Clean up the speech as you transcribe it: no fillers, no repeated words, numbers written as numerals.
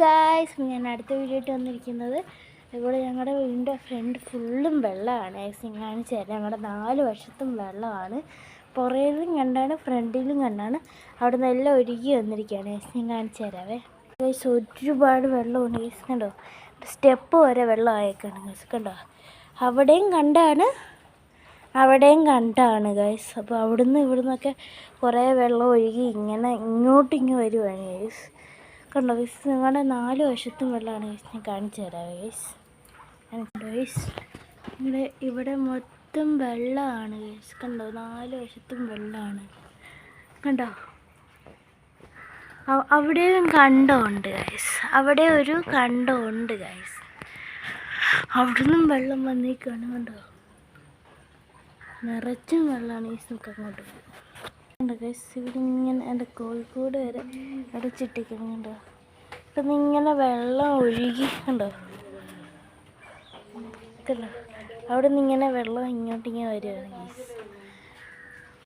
Guys, ഞാൻ അടുത്ത video ആയിട്ട് വന്നിരിക്കുന്നത് ഇവിടെ ഞങ്ങളുടെ വീടിൻ്റെ ഫ്രണ്ട് ഫുള്ളും വെള്ളമാണ്. ഗൈസ് കാണിച്ചു തരാം. ഞങ്ങളുടെ 4 വശത്തും വെള്ളമാണ്. പുറയിലും കണ്ടാണ്, ഫ്രണ്ടിലും കണ്ടാണ്. അവിടെ നിന്ന് എല്ലാം ഒഴുകി വന്നിരിക്കുകയാണ്. ഗൈസ് ഞാൻ കാണിച്ചു തരാവേ. ഗൈസ് ഒരുപാട് വെള്ളമുണ്ട്. ഗൈസ് കണ്ടോ, സ്റ്റെപ്പ് വരെ വെള്ളം ആയേക്കാണ്. ഗൈസ് കണ്ടോ, അവിടെയും കണ്ടാണ് ഗൈസ്. അപ്പോൾ അവിടുന്ന് ഇവിടുന്നൊക്കെ കുറേ വെള്ളം ഒഴുകി ഇങ്ങോട്ടിങ്ങ് വരുവാണ് ഗൈസ്. കണ്ടോ ഗൈസ്, നിങ്ങളുടെ 4 വശത്തും വെള്ളമാണ് ഗൈസ്. ഞാൻ കാണിച്ചു തരാം ഗൈസ്. ഗൈസ് ഇവിടെ മൊത്തം വെള്ളമാണ് ഗൈസ്. കണ്ടോ, 4 വശത്തും വെള്ളമാണ്. കണ്ടോ, അവിടെയും കണ്ടമുണ്ട് ഗൈസ്. അവിടെ ഒരു കണ്ടമുണ്ട് ഗൈസ്. അവിടുന്നും വെള്ളം വന്നേക്കാണ്. കണ്ടോ, നിറച്ചും വെള്ളമാണ് ഗൈസ്. നമുക്ക് അങ്ങോട്ട് കണ്ടോ ഗൈസ്, ഇവിടെ ഇങ്ങനെ എൻ്റെ കോഴിക്കോട് വരെ അടച്ചിട്ടേക്കണം. കണ്ടോ, ഇപ്പം ഇങ്ങനെ വെള്ളം ഒഴുകി. കണ്ടോ കണ്ടോ, അവിടെ നിന്ന് ഇങ്ങനെ വെള്ളം ഇങ്ങോട്ടിങ്ങനെ വരുവാണ് ഗൈസ്.